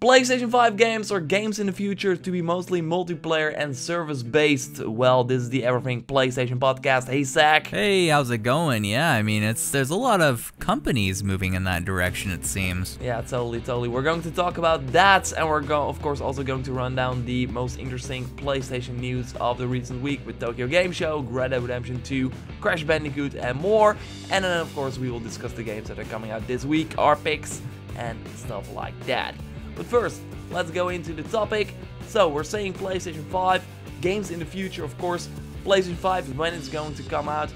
PlayStation 5 games or games in the future to be mostly multiplayer and service-based. Well, this is the Everything PlayStation podcast. Hey, Zach. Hey, how's it going? Yeah, I mean, there's a lot of companies moving in that direction, it seems. Yeah, totally. We're going to talk about that, and we're of course also going to run down the most interesting PlayStation news of the recent week with Tokyo Game Show, Red Dead Redemption 2, Crash Bandicoot, and more. And then, of course, we will discuss the games that are coming out this week, our picks, and stuff like that. But first, let's go into the topic. So, we're saying PlayStation 5, games in the future, of course. PlayStation 5 is when it's going to come out.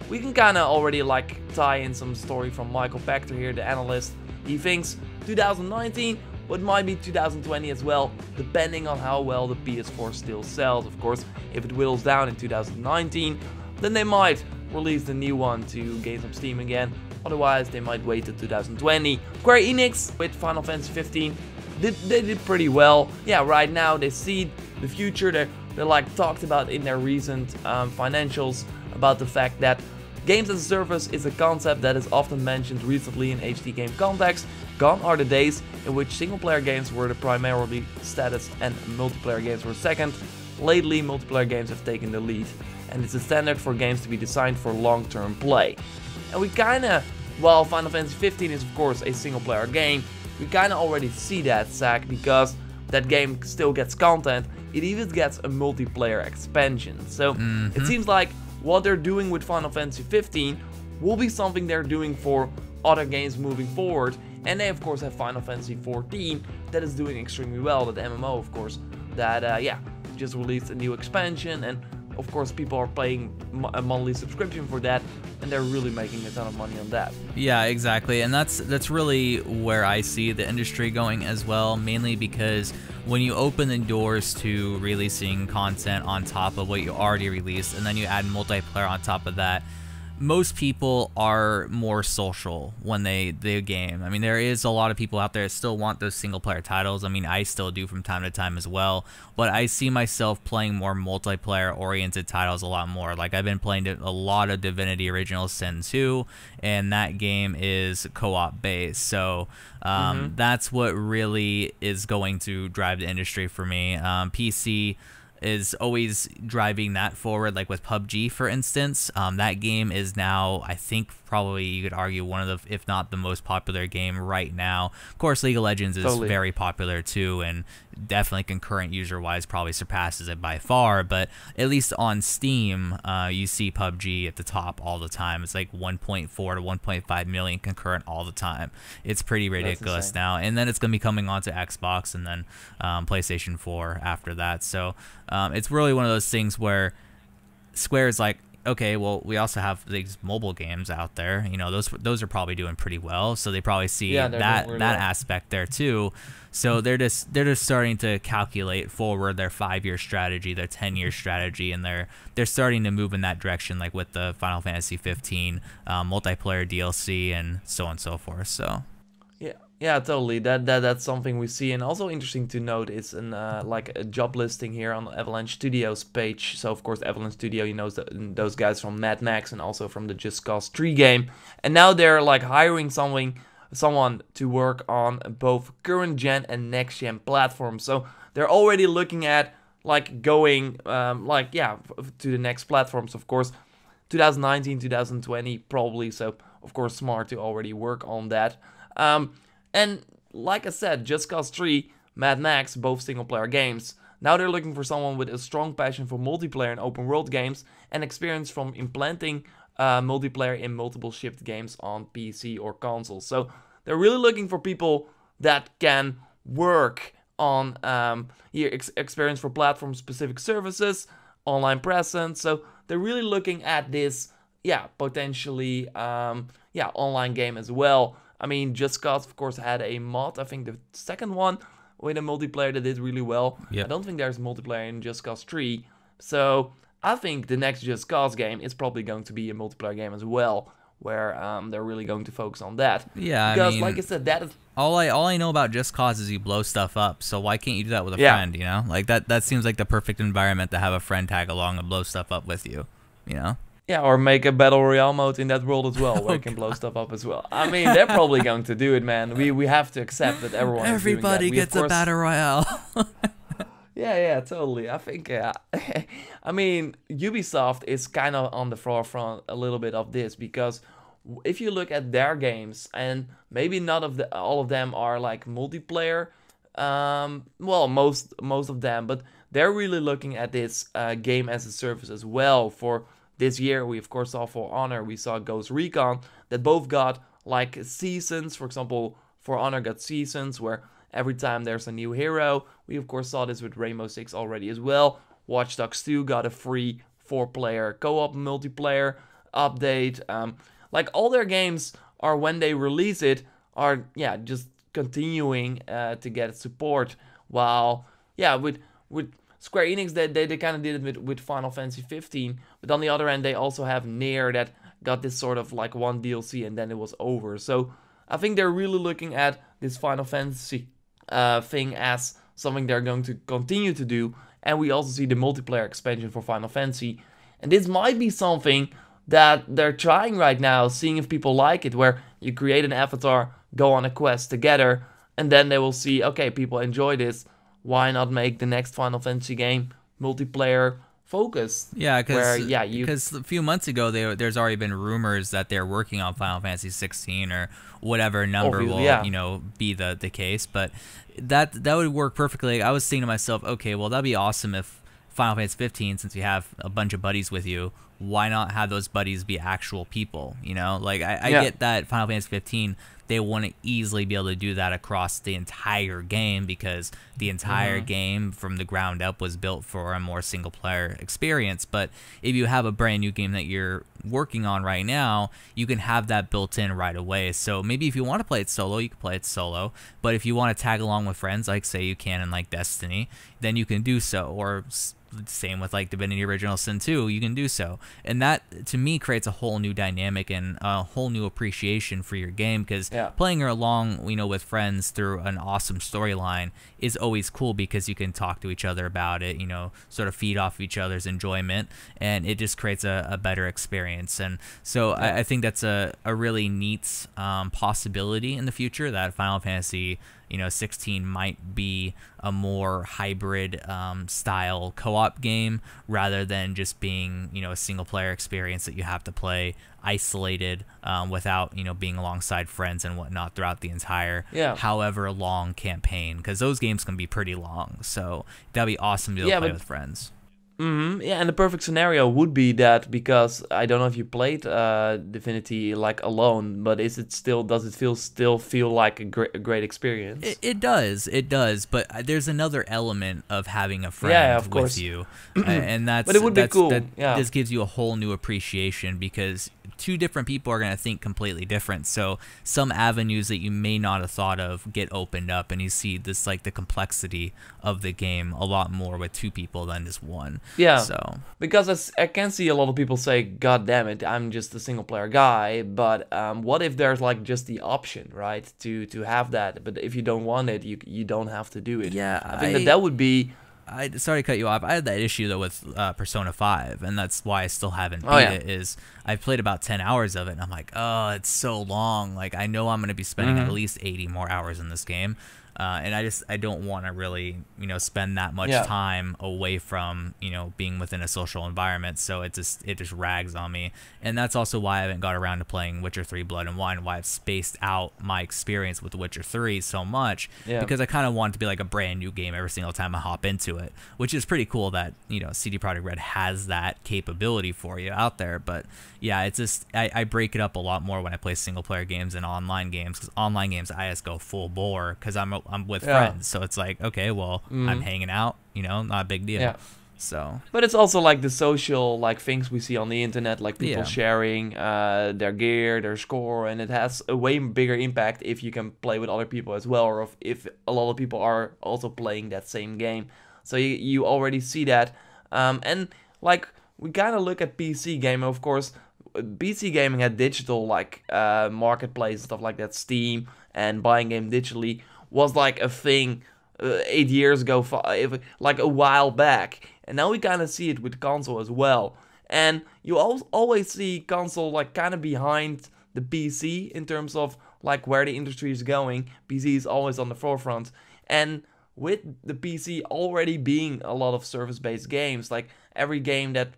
We can kind of already tie in some story from Michael Pachter here, the analyst. He thinks 2019, but might be 2020 as well, depending on how well the PS4 still sells. Of course, if it whittles down in 2019, then they might release the new one to gain some steam again. Otherwise, they might wait till 2020. Square Enix with Final Fantasy 15. They did pretty well. Yeah, right now they see the future. They're talked about in their recent financials about the fact that games as a service is a concept that is often mentioned recently in HD game context. Gone are the days in which single player games were the primarily status and multiplayer games were second. Lately, multiplayer games have taken the lead, and it's a standard for games to be designed for long-term play. And we while Final Fantasy 15 is of course a single player game, we already see that, Zach, because that game still gets content. It even gets a multiplayer expansion. So it seems like what they're doing with Final Fantasy 15 will be something they're doing for other games moving forward. And they of course have Final Fantasy 14 that is doing extremely well. That MMO, of course, that just released a new expansion, and of course people are paying a monthly subscription for that, and they're really making a ton of money on that. Yeah, exactly, and that's really where I see the industry going as well, mainly because when you open the doors to releasing content on top of what you already released, and then you add multiplayer on top of that, most people are more social when they game. I mean, there is a lot of people out there that still want those single player titles. I mean, I still do from time to time as well, but I see myself playing more multiplayer oriented titles a lot more. Like, I've been playing a lot of Divinity Original Sin 2, and that game is co-op based. So that's what really is going to drive the industry for me. PC is always driving that forward, like with PUBG, for instance. That game is now, I think, probably you could argue one of the, if not the most popular game right now. Of course, League of Legends is very popular too, and definitely concurrent user-wise probably surpasses it by far, but at least on Steam, you see PUBG at the top all the time. It's like 1.4 to 1.5 million concurrent all the time. It's pretty ridiculous now, and then it's going to be coming onto Xbox and then PlayStation 4 after that. So it's really one of those things where Square is like, okay, well, we also have these mobile games out there. You know, those are probably doing pretty well, so they probably see that aspect there too. So they're just starting to calculate forward their 5-year strategy, their 10-year strategy, and they're starting to move in that direction, like with the Final Fantasy 15 multiplayer DLC and so on and so forth. So. Yeah, totally. That's something we see, and also interesting to note is a job listing here on the Avalanche Studios page. So of course, Avalanche Studio, you know, those guys from Mad Max and also from the Just Cause 3 game, and now they're hiring someone to work on both current gen and next gen platforms. So they're already looking at going to the next platforms. Of course, 2019, 2020 probably. So of course, smart to already work on that. And like I said, Just Cause 3, Mad Max, both single-player games. Now they're looking for someone with a strong passion for multiplayer and open-world games and experience from implementing multiplayer in multiple shipped games on PC or consoles. So they're really looking for people that can work on experience for platform-specific services, online presence. So they're really looking at this, potentially, online game as well. I mean, Just Cause, of course, had a mod. I think the second one with a multiplayer that did really well. Yep. I don't think there's multiplayer in Just Cause 3. So I think the next Just Cause game is probably going to be a multiplayer game as well, where they're really going to focus on that. Yeah, because, I mean, like I said, that is all I know about Just Cause is you blow stuff up. So why can't you do that with a friend? You know, that seems like the perfect environment to have a friend tag along and blow stuff up with you. You know. Yeah, or make a battle royale mode in that world as well, where Oh you can blow god. stuff up as well. I mean, they're probably going to do it, man. We have to accept that everyone is doing that. Everybody We, of gets a course, battle royale. yeah, totally. I think, I mean, Ubisoft is kind of on the forefront a little bit of this because if you look at their games, and maybe not all of them are like multiplayer. Well, most of them, but they're really looking at this game as a service as well. For this year, we of course saw For Honor, we saw Ghost Recon, that both got like seasons. For example, For Honor got seasons where every time there's a new hero. We of course saw this with Rainbow Six already as well. Watch Dogs 2 got a free 4-player co-op multiplayer update. Like all their games are, when they release it, are just continuing to get support. While with Square Enix, they kind of did it with Final Fantasy 15, but on the other end they also have Nier that got this sort of like one DLC and then it was over. So I think they're really looking at this Final Fantasy thing as something they're going to continue to do. And we also see the multiplayer expansion for Final Fantasy, and this might be something that they're trying right now, seeing if people like it, where you create an avatar, go on a quest together, and then they will see, okay, people enjoy this, why not make the next Final Fantasy game multiplayer focused? Yeah, because because a few months ago there's already been rumors that they're working on Final Fantasy 16 or whatever number will be the case, but that would work perfectly. I was thinking to myself, okay, well that'd be awesome if Final Fantasy 15, since you have a bunch of buddies with you, why not have those buddies be actual people? Like I get that Final Fantasy 15, they want to easily be able to do that across the entire game because the entire game from the ground up was built for a more single player experience. But if you have a brand new game that you're working on right now, you can have that built in right away. So maybe if you want to play it solo, you can play it solo. But if you want to tag along with friends, like say you can in like Destiny, then you can do so. Or same with like Divinity Original Sin 2, you can do so. And that to me creates a whole new dynamic and a whole new appreciation for your game, because playing along with friends through an awesome storyline is always cool because you can talk to each other about it, sort of feed off of each other's enjoyment, and it just creates a better experience. And so I think that's a really neat possibility in the future, that Final Fantasy 16 might be a more hybrid style co-op game rather than just being a single player experience that you have to play isolated without being alongside friends and whatnot throughout the entire however long campaign, because those games can be pretty long. So that'd be awesome to be able to play with friends. Yeah, and the perfect scenario would be that, because I don't know if you played Divinity like alone, but does it still feel like a great experience? It does, but there's another element of having a friend with you, and that's but it would be cool. This gives you a whole new appreciation, because two different people are going to think completely different. So some avenues that you may not have thought of get opened up, and you see this like the complexity of the game a lot more with two people than just one. Yeah. So because I can see a lot of people say, "God damn it, I'm just a single player guy." But what if there's like just the option, right, to have that? But if you don't want it, you don't have to do it. Yeah, I think that would be. Sorry to cut you off. I had that issue though with Persona 5, and that's why I still haven't beat it. Is I've played about 10 hours of it, and I'm like, oh, it's so long. Like I know I'm going to be spending at least 80 more hours in this game. And I don't want to really, spend that much time away from, being within a social environment. So it just rags on me. And that's also why I haven't got around to playing Witcher 3 Blood and Wine, why I've spaced out my experience with Witcher 3 so much, because I kind of want it to be like a brand new game every single time I hop into it, which is pretty cool that, CD Projekt Red has that capability for you out there. But yeah, it's just, I break it up a lot more when I play single player games and online games, because online games I just go full bore because I'm with friends, so it's like, okay, well, I'm hanging out, not a big deal. Yeah. So, but it's also like the social like things we see on the internet, like people sharing their gear, their score, and it has a way bigger impact if you can play with other people as well, or if a lot of people are also playing that same game. So you already see that, and like we kind of look at PC gaming, of course. PC gaming had digital like marketplace and stuff like that, Steam, and buying game digitally was like a thing 8 years ago, like a while back, and now we kind of see it with console as well. And you always see console like kind of behind the PC in terms of like where the industry is going. PC is always on the forefront. And with the PC already being a lot of service-based games, like every game that,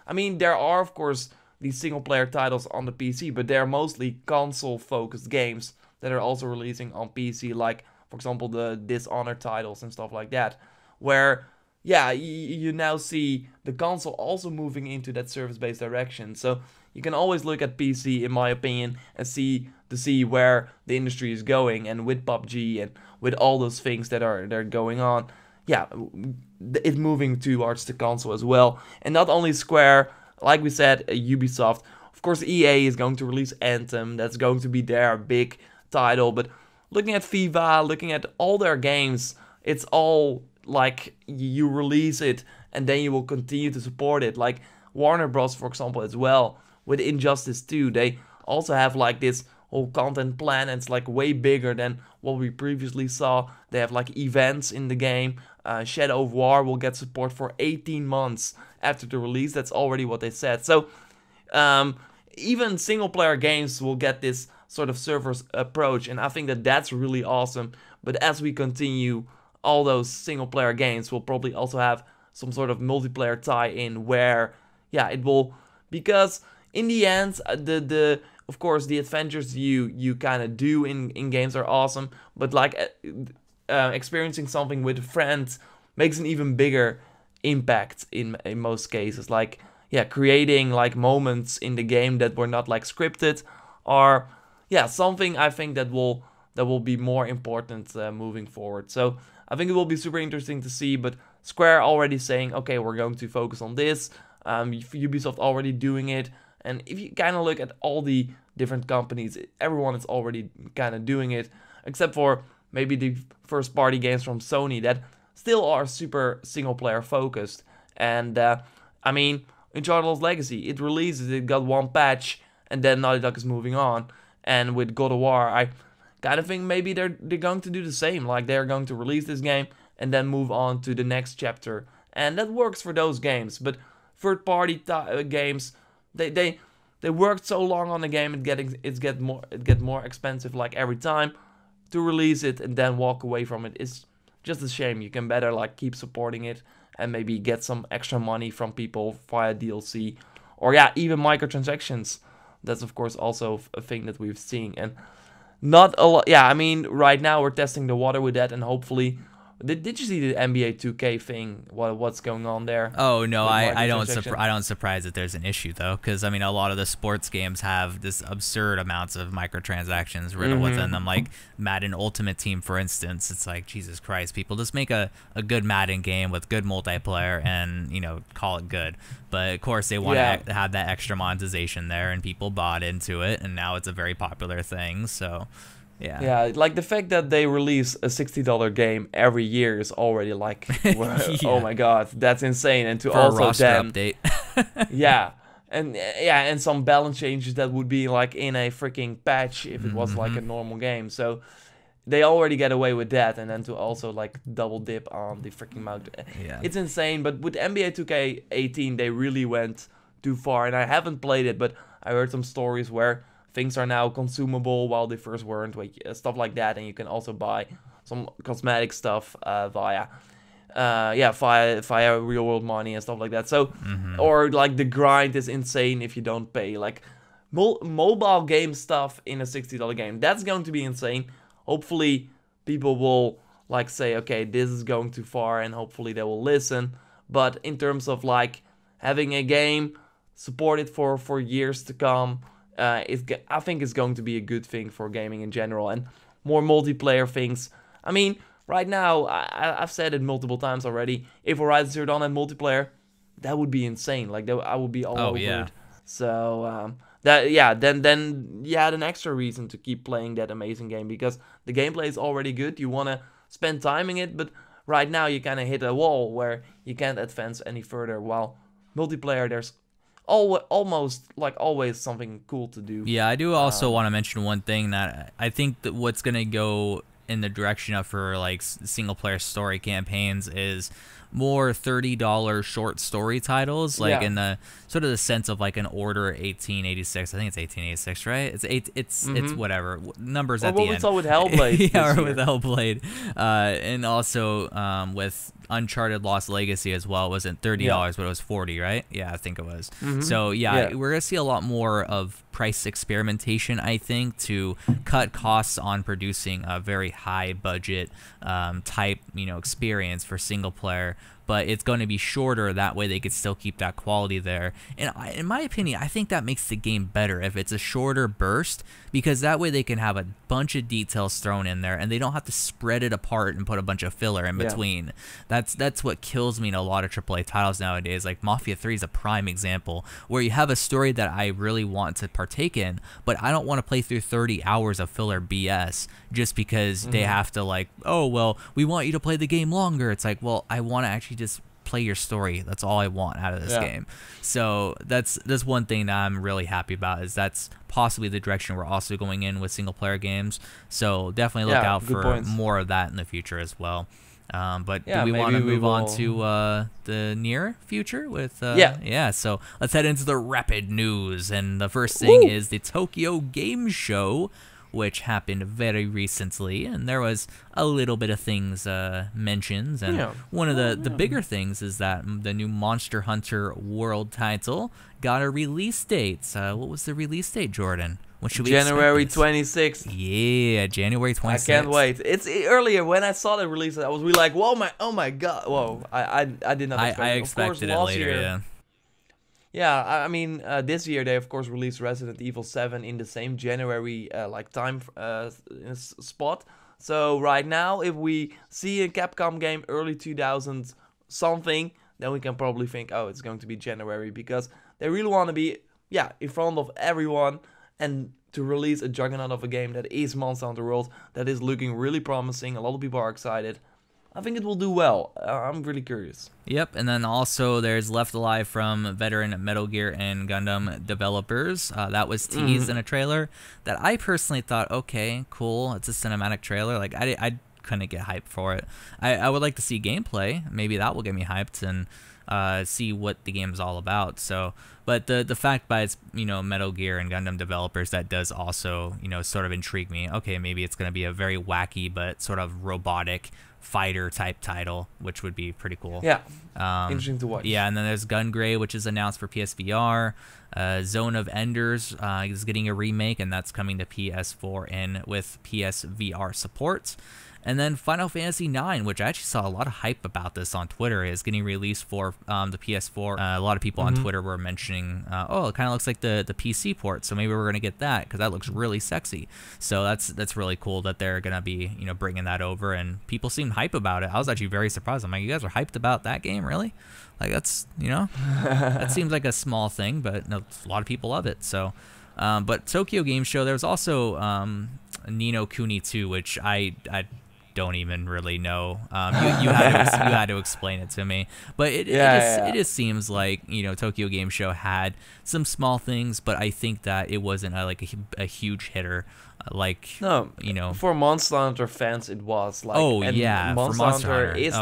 I mean, there are of course these single-player titles on the PC, but they're mostly console-focused games that are also releasing on PC, like for example the Dishonored titles and stuff like that, where yeah, you now see the console also moving into that service-based direction. So you can always look at PC, in my opinion, and see where the industry is going. And with PUBG and with all those things that are going on, yeah, it's moving towards the console as well. And not only Square, like we said, Ubisoft. Of course, EA is going to release Anthem. That's going to be their big title. But looking at FIFA, looking at all their games, it's all like you release it and then you will continue to support it. Like Warner Bros, for example, as well, with Injustice 2, they also have like this whole content plan, and it's like way bigger than what we previously saw. They have like events in the game. Shadow of War will get support for 18 months after the release. That's already what they said. So even single player games will get this sort of server's approach, and I think that that's really awesome. But as we continue, all those single player games will probably also have some sort of multiplayer tie-in where, yeah, it will, because in the end, of course the adventures you kind of do in games are awesome, but like experiencing something with friends makes an even bigger impact in most cases. Like, yeah, creating like moments in the game that were not like scripted are, yeah, something I think that will be more important moving forward. So I think it will be super interesting to see, but Square already saying, okay, we're going to focus on this. Ubisoft already doing it. And if you kind of look at all the different companies, everyone is already kind of doing it, except for maybe the first party games from Sony that still are super single player focused. And I mean, Uncharted Legacy, it releases, it got one patch, and then Naughty Dog is moving on. And with God of War, I kind of think maybe they're going to do the same. Like, they're going to release this game and then move on to the next chapter, and that works for those games. But third-party games, they worked so long on the game, it get more expensive like every time to release it, and then walk away from it. It's just a shame. You can better like keep supporting it and maybe get some extra money from people via DLC, or yeah, even microtransactions. That's of course also a thing that we've seen. And not a lot. Yeah, I mean, right now we're testing the water with that, and hopefully, did you see the NBA 2K thing? What's going on there? Oh no, I don't surprise that there's an issue though, because I mean a lot of the sports games have this absurd amounts of microtransactions riddled within them. Like Madden Ultimate Team, for instance, it's like Jesus Christ, people just make a good Madden game with good multiplayer and call it good. But of course they want to have that extra monetization there, and people bought into it, and now it's a very popular thing. So. Yeah, like the fact that they release a $60 game every year is already like, oh my god, that's insane. And to for also a roster then, update. and some balance changes that would be like in a freaking patch if it was like a normal game. So they already get away with that, and then to also like double dip on the freaking amount. Yeah, it's insane. But with NBA 2K18, they really went too far, and I haven't played it, but I heard some stories where things are now consumable while they first weren't, stuff like that, and you can also buy some cosmetic stuff via real world money and stuff like that. So, or like the grind is insane if you don't pay. Like mobile game stuff in a $60 game, that's going to be insane. Hopefully, people will like say, okay, this is going too far, and hopefully they will listen. But in terms of like having a game supported for years to come, I think it's going to be a good thing for gaming in general, and more multiplayer things. I mean, right now, I've said it multiple times already, if Horizon Zero Dawn had multiplayer, that would be insane. Like, I would be all over it. So, then you had an extra reason to keep playing that amazing game, because the gameplay is already good. You want to spend time in it, but right now you kind of hit a wall where you can't advance any further, while multiplayer, there's almost like always something cool to do. Yeah, I do also want to mention one thing that I think that what's going to go in the direction of for like single player story campaigns is more $30 short story titles, like in the sort of the sense of like an Order 1886. I think it's 1886, right? It's whatever numbers at the end. What we saw with Hellblade, yeah, or with Hellblade, and also with Uncharted Lost Legacy as well. It wasn't $30, but it was 40, right? Yeah, I think it was. So yeah, we're gonna see a lot more of price experimentation, I think, to cut costs on producing a very high budget type, experience for single player. But it's going to be shorter. That way they could still keep that quality there. And in my opinion, I think that makes the game better if it's a shorter burst, because that way they can have a bunch of details thrown in there and they don't have to spread it apart and put a bunch of filler in between. That's what kills me in a lot of AAA titles nowadays. Like Mafia 3 is a prime example, where you have a story that I really want to partake in, but I don't want to play through 30 hours of filler BS just because they have to, like, oh, well, we want you to play the game longer. It's like, well, I want to actually just play your story. That's all I want out of this game. So that's one thing that I'm really happy about, is that's possibly the direction we're also going in with single player games. So definitely look out for more of that in the future as well. But do we want to move on to the near future with so let's head into the rapid news. And the first thing is the Tokyo Game Show, which happened very recently, and there was a little bit of things mentioned. And one of the bigger things is that the new Monster Hunter World title got a release date. What was the release date, Jordan? What should we January 26th. Yeah, January 26th. I can't wait. It's earlier when I saw the release. I was really like, "Whoa, oh my god, whoa!" I did not expect. I expected it later. Year, yeah, I mean, this year they of course released Resident Evil 7 in the same January time spot. So right now, if we see a Capcom game early 2000s something, then we can probably think, oh, it's going to be January, because they really want to be in front of everyone and to release a juggernaut of a game that is Monster Hunter World, that is looking really promising. A lot of people are excited. I think it will do well. I'm really curious. Yep, and then also there's Left Alive from veteran Metal Gear and Gundam developers. That was teased in a trailer that I personally thought, okay, cool, it's a cinematic trailer. Like, I couldn't get hyped for it. I would like to see gameplay. Maybe that will get me hyped and see what the game is all about. So, but the fact by it's Metal Gear and Gundam developers, that does also sort of intrigue me. Okay, maybe it's going to be a very wacky but sort of robotic fighter type title, which would be pretty cool. Yeah, interesting to watch. Yeah, and then there's Gungrave, which is announced for PSVR. Zone of Enders is getting a remake, and that's coming to PS4 and with PSVR support. And then Final Fantasy IX, which I actually saw a lot of hype about this on Twitter, is getting released for the PS4. A lot of people on Twitter were mentioning, oh, it kind of looks like the PC port, so maybe we're going to get that, because that looks really sexy. So that's really cool that they're going to be bringing that over, and people seem hype about it. I was actually very surprised. I'm like, you guys are hyped about that game, really? Like, that's, that seems like a small thing, but a lot of people love it. So, but Tokyo Game Show, there was also Ni no Kuni 2, which I don't even really know. You had to explain it to me, but it just seems like Tokyo Game Show had some small things, but I think that it wasn't a huge hitter. For Monster Hunter fans, it was like, Monster Hunter is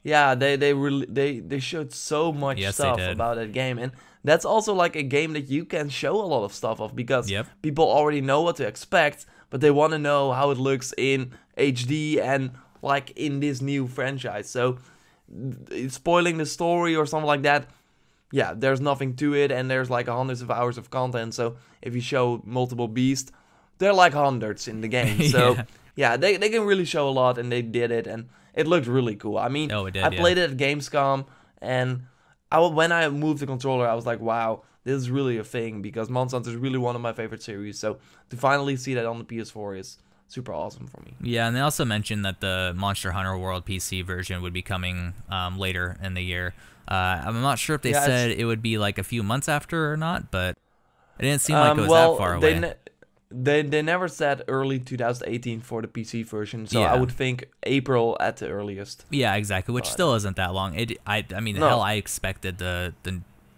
they showed so much stuff about that game, and that's also like a game that you can show a lot of stuff of, because people already know what to expect, but they want to know how it looks in HD and like in this new franchise. So spoiling the story or something like that, there's nothing to it, and there's like hundreds of hours of content. So if you show multiple beasts, they're like hundreds in the game. So they can really show a lot, and they did it, and it looked really cool. I mean, I played it at Gamescom, and when I moved the controller, I was like, wow, this is really a thing, because Monster Hunter is really one of my favorite series. So to finally see that on the PS4 is super awesome for me. Yeah, and they also mentioned that the Monster Hunter World PC version would be coming later in the year. I'm not sure if they said it would be like a few months after or not, but it didn't seem like it was that far away. They never said early 2018 for the PC version, so I would think April at the earliest. Yeah, exactly, which still isn't that long. I mean, hell, I expected the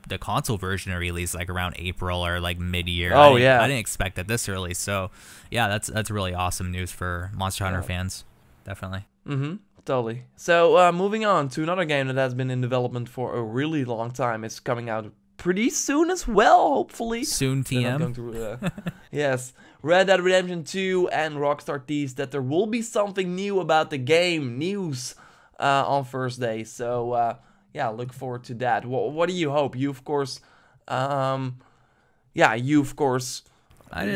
the console version to release like around April or like mid-year. Oh, I didn't expect that this early. So yeah, that's really awesome news for Monster Hunter fans. Definitely. Totally. So moving on to another game that has been in development for a really long time. It's coming out pretty soon as well, hopefully. Soon TM. Yes. Red Dead Redemption 2 and Rockstar teased that there will be something new about the game. News on Thursday. So yeah, look forward to that. What do you hope? You of course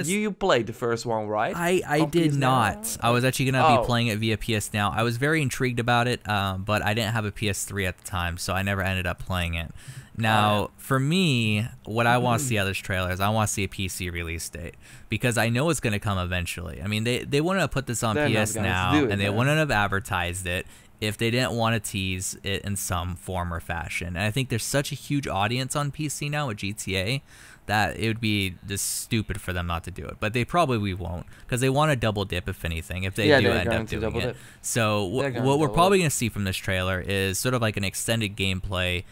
you played the first one, right? I did not. I was actually going to be playing it via PS Now. I was very intrigued about it, but I didn't have a PS3 at the time, so I never ended up playing it. Now, for me, what I want to see out of this trailer is I want to see a PC release date, because I know it's going to come eventually. I mean, they wouldn't have put this on PS Now, and they wouldn't have advertised it if they didn't want to tease it in some form or fashion. And I think there's such a huge audience on PC now with GTA that it would be just stupid for them not to do it. But they probably won't, because they want to double dip, if anything, if they do end up doing it. So what we're probably going to see from this trailer is sort of like an extended gameplay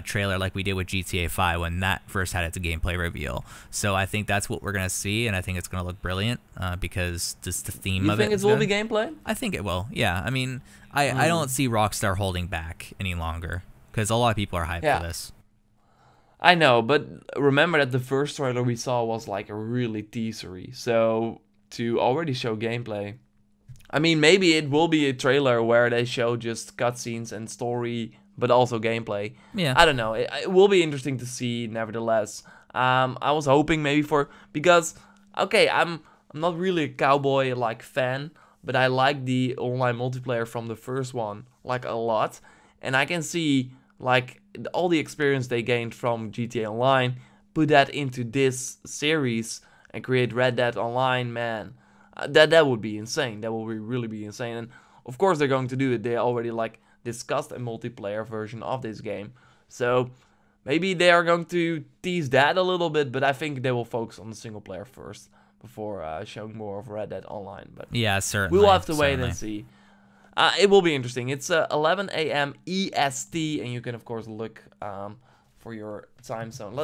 trailer like we did with GTA 5 when that first had its gameplay reveal. So I think that's what we're going to see, and I think it's going to look brilliant because just the theme of it. You think it will be gameplay? I think it will, yeah. I mean, I don't see Rockstar holding back any longer, because a lot of people are hyped for this. I know, but remember that the first trailer we saw was like a really teasery. So to already show gameplay, I mean, maybe it will be a trailer where they show just cutscenes and story, but also gameplay. Yeah, I don't know. It will be interesting to see, nevertheless. I was hoping maybe because okay, I'm not really a cowboy like fan, but I like the online multiplayer from the first one like a lot, and I can see like all the experience they gained from GTA Online, put that into this series and create Red Dead Online, man. That would be insane. That would really be insane. And of course they're going to do it. They already like discussed a multiplayer version of this game. So maybe they are going to tease that a little bit, but I think they will focus on the single player first before showing more of Red Dead Online. But yeah, certainly. We'll have to wait and see. It will be interesting. It's 11 a.m. EST, and you can of course look for your time zone.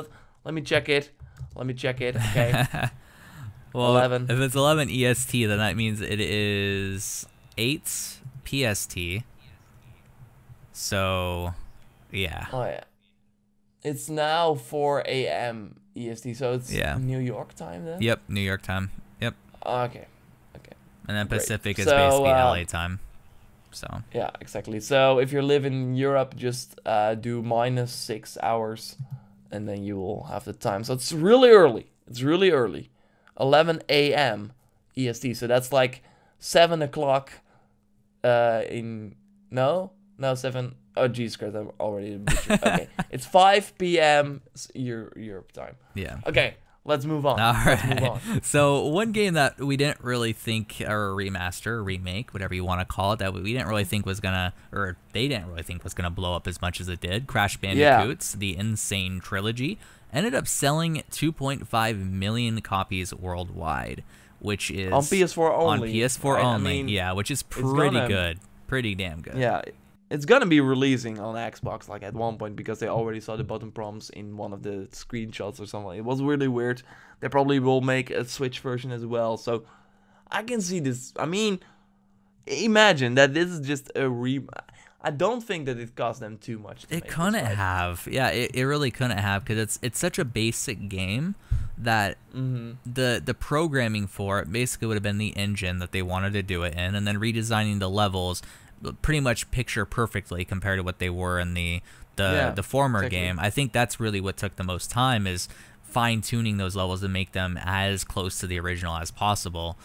Let me check it. Okay. Well, 11. If it's 11 EST, then that means it is 8 PST. So, yeah. Oh yeah. It's now 4 a.m. EST, so it's New York time then. Yep, New York time. Yep. Okay. And then Pacific is basically LA time. So yeah, exactly. So if you live in Europe, just do -6 hours, and then you will have the time. So it's really early. 11 a.m. EST. So that's like 7 o'clock. In 7. Oh Jesus Christ! I'm already butchered. Okay, it's 5 p.m. Europe time. Yeah. Okay. Let's move on. All right. So one game that we didn't really think, or a remaster, or remake, whatever you want to call it, that we didn't really think was gonna, or they didn't really think was gonna blow up as much as it did. Crash Bandicoots, the Insane Trilogy, ended up selling 2.5 million copies worldwide, which is on PS4 only. On PS4 right? only, I mean, yeah, which is pretty good, pretty damn good. Yeah. It's gonna be releasing on Xbox like at one point, because they already saw the button prompts in one of the screenshots or something. It was really weird. They probably will make a Switch version as well. So I can see this. I mean, imagine that this is just a I don't think that it cost them too much. It couldn't have. Yeah, it really couldn't have, because it's such a basic game that the programming for it basically would have been the engine that they wanted to do it in, and then redesigning the levels pretty much picture perfectly compared to what they were in the former game. I think that's really what took the most time, is fine-tuning those levels to make them as close to the original as possible.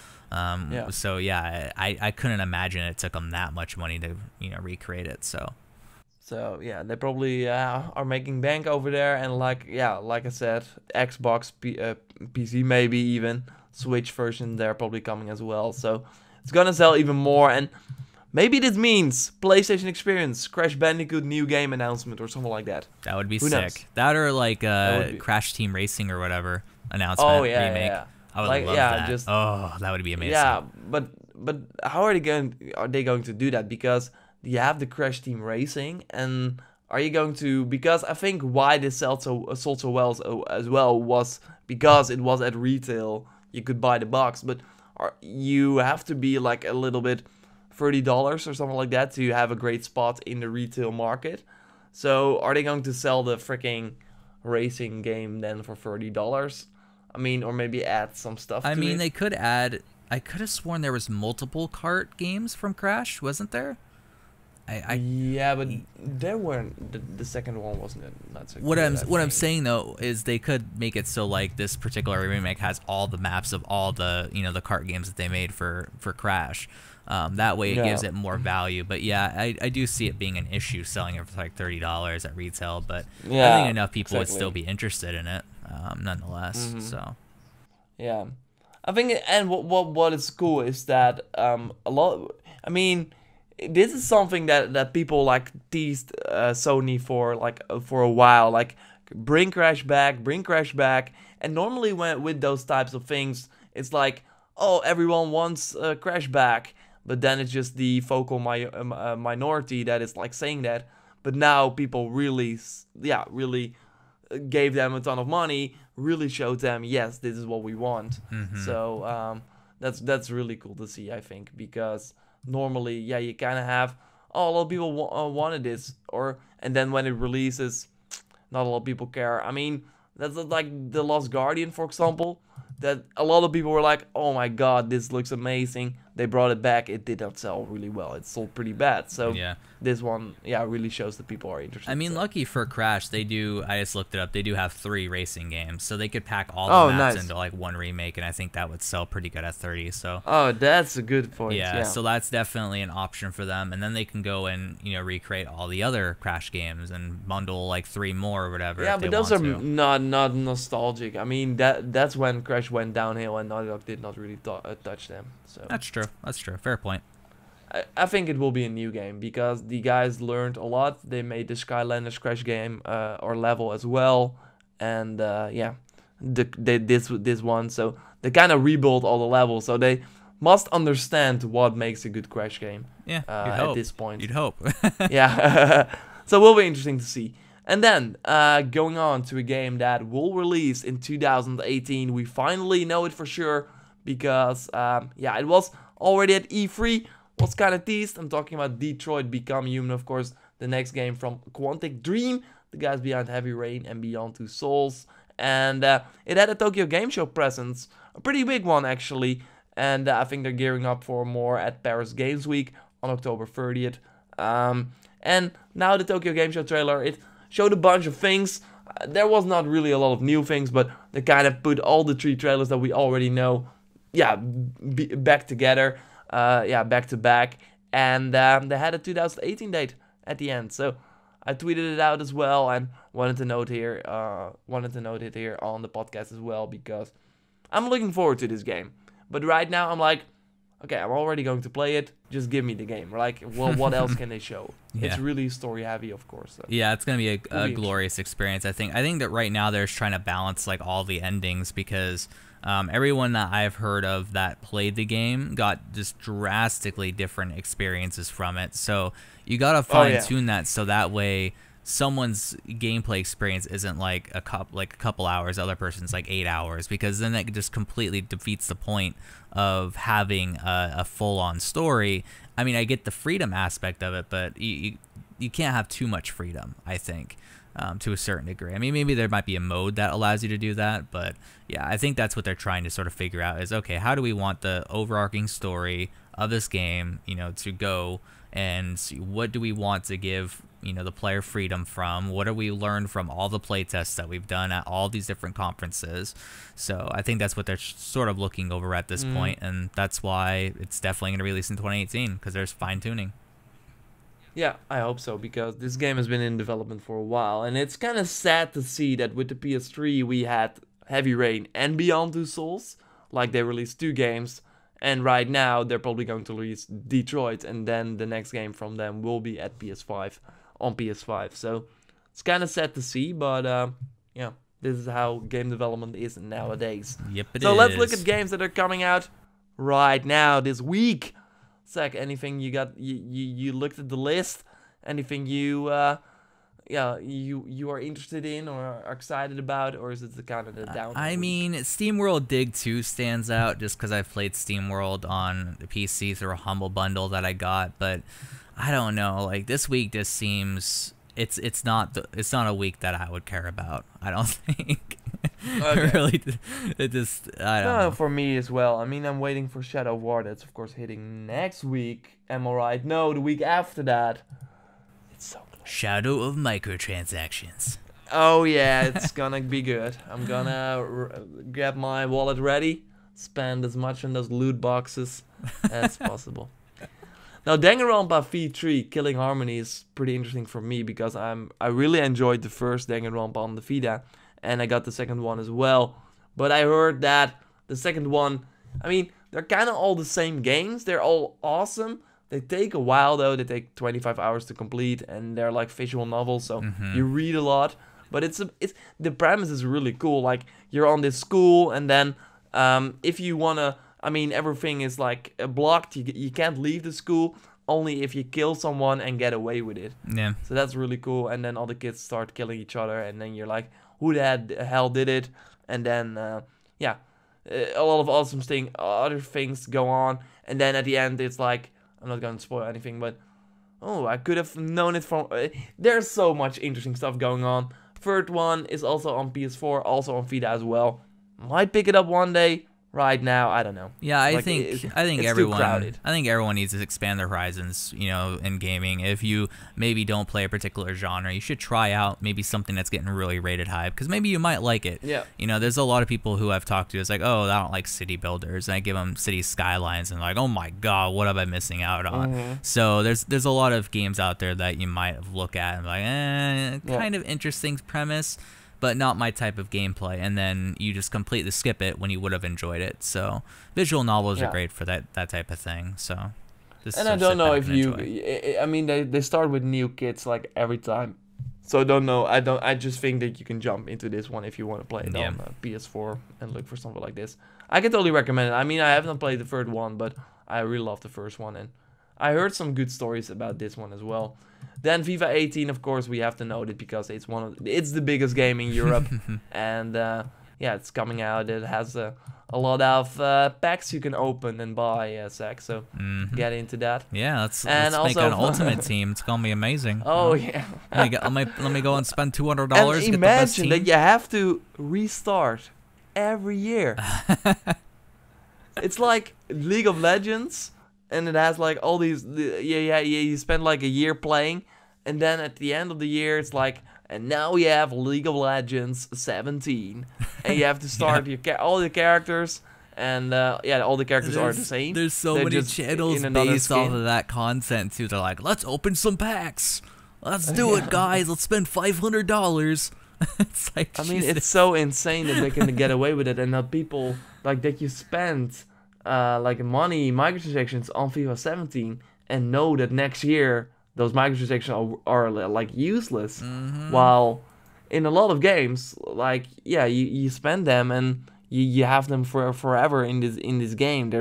So yeah, I couldn't imagine it took them that much money to recreate it. So yeah, they probably are making bank over there, and like I said, Xbox, PC, maybe even Switch version, they're probably coming as well. So it's gonna sell even more. And maybe this means PlayStation Experience, Crash Bandicoot new game announcement or something like that. That would be sick. That or like Crash Team Racing or whatever announcement remake. Yeah. I would love that. That would be amazing. Yeah, but how are they going to do that? Because you have the Crash Team Racing, and are you going to, because I think why this sold so well as well was because it was at retail. You could buy the box, but you have to be like a little bit $30 or something like that to have a great spot in the retail market. So are they going to sell the freaking racing game then for $30? I mean, or maybe add some stuff to it. They could add... I could have sworn there was multiple kart games from Crash, wasn't there? Yeah, but there weren't. The second one wasn't not so what good. I'm saying though is they could make it so like this particular remake has all the maps of all the the kart games that they made for Crash. That way it gives it more value. But yeah, I do see it being an issue selling it for like $30 at retail. But I think enough people would still be interested in it, nonetheless. So yeah, I think and what is cool is that a lot. I mean, this is something that people like teased Sony for a while, like bring Crash back, and normally with those types of things, it's like, oh, everyone wants Crash back, but then it's just the vocal minority that is like saying that. But now people really gave them a ton of money, really showed them, yes, this is what we want. So that's really cool to see, I think, because normally, yeah, you kind of have, oh, a lot of people wanted this, and then when it releases, not a lot of people care. I mean, that's like the Lost Guardian, for example, that a lot of people were like, oh my god, this looks amazing. They brought it back. It did not sell really well. It sold pretty bad. So yeah, this one, yeah, really shows that people are interested. I mean, lucky for Crash, they do. I just looked it up. They do have 3 racing games, so they could pack all the maps into like one remake, and I think that would sell pretty good at 30. So oh, that's a good point. Yeah, so that's definitely an option for them, and then they can go and recreate all the other Crash games and bundle like 3 more or whatever. Yeah, if but they those want are to. not nostalgic. I mean, that's when Crash went downhill, and Naughty Dog did not really touch them. So That's true. Fair point. I think it will be a new game because the guys learned a lot. They made the Skylanders Crash game or level as well, and yeah, they this one. So they kind of rebuilt all the levels. So they must understand what makes a good Crash game. Yeah, at this point. You'd hope. Yeah, so it will be interesting to see. And then going on to a game that will release in 2018. We finally know it for sure because yeah, it was already at E3. Was kind of teased. I'm talking about Detroit Become Human, of course, the next game from Quantic Dream, the guys behind Heavy Rain and Beyond Two Souls. And it had a Tokyo Game Show presence, a pretty big one actually. And I think they're gearing up for more at Paris Games Week on October 30th. And now the Tokyo Game Show trailer, it showed a bunch of things. There was not really a lot of new things, but they kind of put all the 3 trailers that we already know, yeah, back together. Yeah, back to back, and they had a 2018 date at the end. So I tweeted it out as well, and wanted to note it here on the podcast as well because I'm looking forward to this game. But right now I'm like, okay, I'm already going to play it. Just give me the game. Like, well, what else can they show? Yeah. It's really story heavy, of course. So. Yeah, it's gonna be a glorious experience. I think that right now they're trying to balance like all the endings because. Everyone that I've heard of that played the game got just drastically different experiences from it. So you gotta fine-tune that so that way someone's gameplay experience isn't like a couple hours, the other person's like 8 hours, because then that just completely defeats the point of having a full-on story. I mean, I get the freedom aspect of it, but you can't have too much freedom, I think. To a certain degree. I mean, maybe there might be a mode that allows you to do that, but yeah, I think that's what they're trying to sort of figure out is, okay, how do we want the overarching story of this game, to go, and what do we want to give, the player freedom from? What do we learn from all the playtests that we've done at all these different conferences? So I think that's what they're sort of looking over at this point, and that's why it's definitely going to release in 2018, because there's fine-tuning. Yeah, I hope so, because this game has been in development for a while, and it's kind of sad to see that with the PS3 we had Heavy Rain and Beyond Two Souls, like they released 2 games, and right now they're probably going to release Detroit, and then the next game from them will be at PS5, on PS5, so it's kind of sad to see, but yeah, this is how game development is nowadays. Yep, it is. So let's look at games that are coming out right now this week. Zach, anything you got? You looked at the list? Anything you yeah, you are interested in or are excited about, or is it the kind of the down? I mean, SteamWorld Dig 2 stands out just because I've played SteamWorld on the PC through a Humble Bundle that I got, but I don't know. Like this week just seems it's not a week that I would care about. I don't think. Okay. Really, it just I don't know. For me as well. I mean, I'm waiting for Shadow of War. That's of course hitting next week. Am I right? No, the week after that. It's so close. Shadow of Microtransactions. Oh yeah, it's gonna be good. I'm gonna get my wallet ready, spend as much on those loot boxes as possible. Now, Danganronpa V3 Killing Harmony is pretty interesting for me because I really enjoyed the first Danganronpa on the Vita, and I got the second one as well. But I heard that the second one, I mean, they're kind of all the same games. They're all awesome. They take a while though. They take 25 hours to complete, and they're like visual novels, so you read a lot. But it's the premise is really cool. Like you're on this school, and then if you wanna, I mean, everything is like blocked. You can't leave the school only if you kill someone and get away with it. Yeah. So that's really cool. And then all the kids start killing each other, and then you're like, who the hell did it? And then yeah, a lot of awesome other things go on. And then at the end, it's like, I'm not gonna spoil anything, but oh, I could have known it from. There's so much interesting stuff going on. Third one is also on PS4, also on Vita as well. Might pick it up one day. Right now, I don't know. Yeah, I think everyone needs to expand their horizons, you know, in gaming. If you maybe don't play a particular genre, you should try out maybe something that's getting really rated high, because maybe you might like it. Yeah. You know, there's a lot of people who I've talked to. It's like, oh, I don't like city builders, and I give them city skylines, and like, oh my god, what am I missing out on? So there's a lot of games out there that you might look at and be like, kind of interesting premise, but not my type of gameplay, and then you just completely skip it when you would have enjoyed it. So visual novels are great for that type of thing. So and I don't know if you, I mean, they start with new kits like every time, so I don't know. I just think that you can jump into this one if you want to play it on PS4 and look for something like this. I can totally recommend it. I mean, I haven't played the third one, but I really love the first one, and I heard some good stories about this one as well. Then FIFA 18, of course, we have to note it because it's the biggest game in Europe, and yeah, it's coming out. It has a lot of packs you can open and buy, Zach. So get into that. Yeah, let's make an ultimate team. It's gonna be amazing. Oh yeah. let me go and spend $200. And imagine that you have to restart every year. It's like League of Legends. And it has like all these, you spend like a year playing, and then at the end of the year, it's like, and now we have League of Legends 17, and you have to start all the characters, and all the characters are the same. There's so many channels based off of that content too. They're like, let's open some packs, let's do it, guys, let's spend $500. It's like, I mean, it's so insane that they can get away with it, and that people like that you spend like money, microtransactions on FIFA 17, and know that next year those microtransactions are like useless. While in a lot of games, like you spend them and you have them for forever in this game.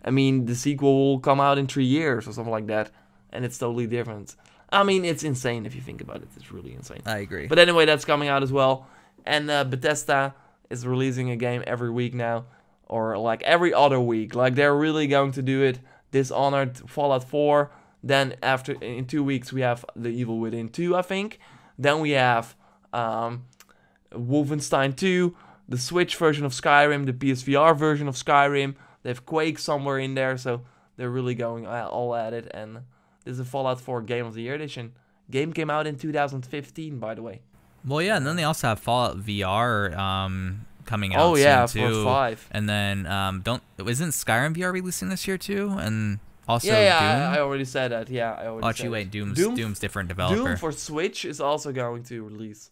I mean, the sequel will come out in 3 years or something like that, and it's totally different. I mean, it's insane if you think about it. It's really insane. I agree. But anyway, that's coming out as well, and Bethesda is releasing a game every week now. Or like every other week. Like they're really going to do it. Dishonored, Fallout 4. Then in 2 weeks we have The Evil Within 2, I think. Then we have Wolfenstein 2, the Switch version of Skyrim, the PSVR version of Skyrim. They have Quake somewhere in there, so they're really going all at it. And this is a Fallout 4 Game of the Year edition. Game came out in 2015, by the way. Well, yeah, and then they also have Fallout VR coming out soon too. For 5. And then isn't Skyrim VR releasing this year too? And also Doom? I already said that. Yeah, I already said wait, Doom's different developer. Doom for Switch is also going to release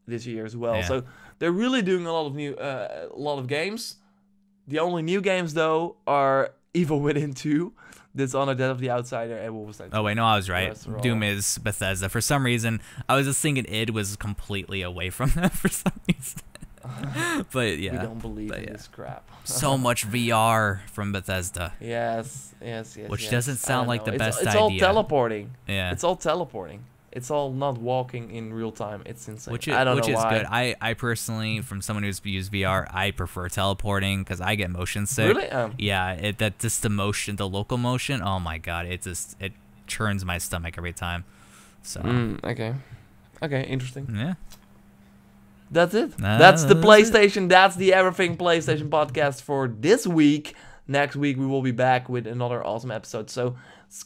this year as well. Yeah. So they're really doing a lot of games. The only new games though are Evil Within 2, Dishonored, Death of the Outsider, and Wolfenstein 2. Oh wait, no, I was right. Doom is Bethesda. For some reason, I was just thinking id was completely away from them for some reason. But yeah, we don't believe in this crap. So much VR from Bethesda. Yes. Which doesn't sound like the best idea. It's all teleporting. Yeah. It's all teleporting. it's all not walking in real time. It's insane. Which I don't know is why. good. I personally, from someone who's used VR, I prefer teleporting because I get motion sick. Really? Yeah, that just the motion, the local motion. Oh my god, it churns my stomach every time. So okay, interesting. yeah. That's it. That's the PlayStation. That's the Everything PlayStation podcast for this week. Next week we will be back with another awesome episode. So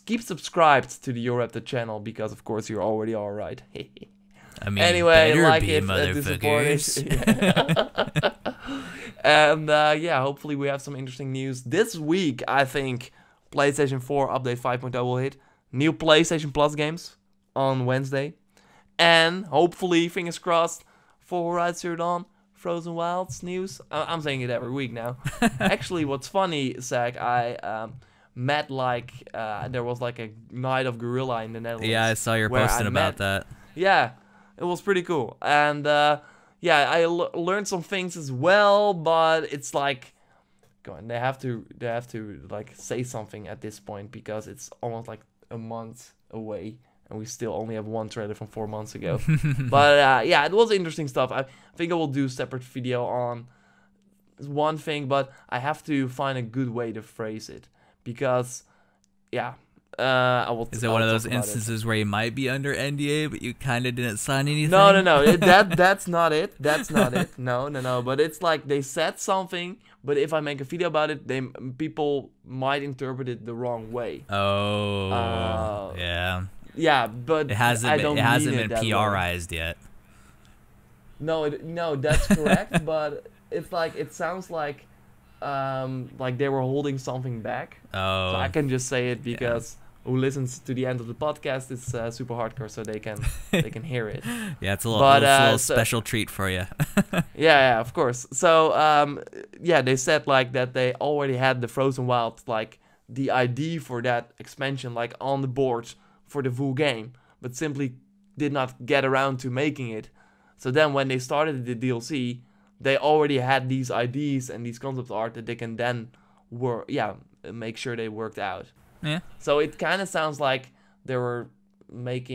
keep subscribed to the JorRaptor channel because of course you already are, right? I mean, anyway, like be, it, support it. And yeah, hopefully we have some interesting news this week. I think PlayStation 4 update 5.0 will hit. New PlayStation Plus games on Wednesday, and hopefully, fingers crossed, for Horizon Zero Dawn Frozen Wilds news. I'm saying it every week now. Actually, what's funny, Zach, I met there was like a night of Gorilla in the Netherlands. Yeah, I saw your posting about that. Yeah, it was pretty cool, and yeah, I learned some things as well, but it's like, they have to like say something at this point because it's almost like a month away and we still only have one trailer from 4 months ago. But yeah, it was interesting stuff. I think I will do a separate video on one thing, but I have to find a good way to phrase it because yeah, I will. Is it one of those instances where you might be under NDA but you kind of didn't sign anything? No. That's not it. That's not it. No. But it's like they said something, but if I make a video about it, people might interpret it the wrong way. Oh, yeah. Yeah, but it hasn't been PRized yet. No, that's correct. But it's like it sounds like they were holding something back. Oh. So I can just say it because who listens to the end of the podcast is super hardcore, so they can hear it. Yeah, it's a little special treat for you. yeah, of course. So yeah, they said like that they already had the Frozen Wild, like the ID for that expansion, like on the board for the full game, but simply did not get around to making it. So then when they started the DLC, they already had these IDs and these concept art that they can then make sure they worked out. Yeah. So it kind of sounds like they were not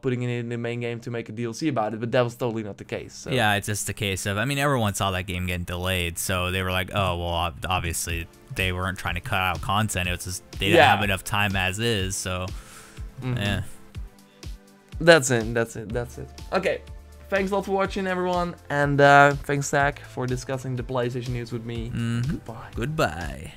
putting it in the main game to make a DLC about it, but that was totally not the case. So. Yeah, it's just a case of, I mean, everyone saw that game getting delayed, so they were like, oh, well, obviously they weren't trying to cut out content. It was just they didn't have enough time as is, so yeah. That's it. Okay. Thanks a lot for watching, everyone, and thanks, Zach, for discussing the PlayStation news with me. Goodbye.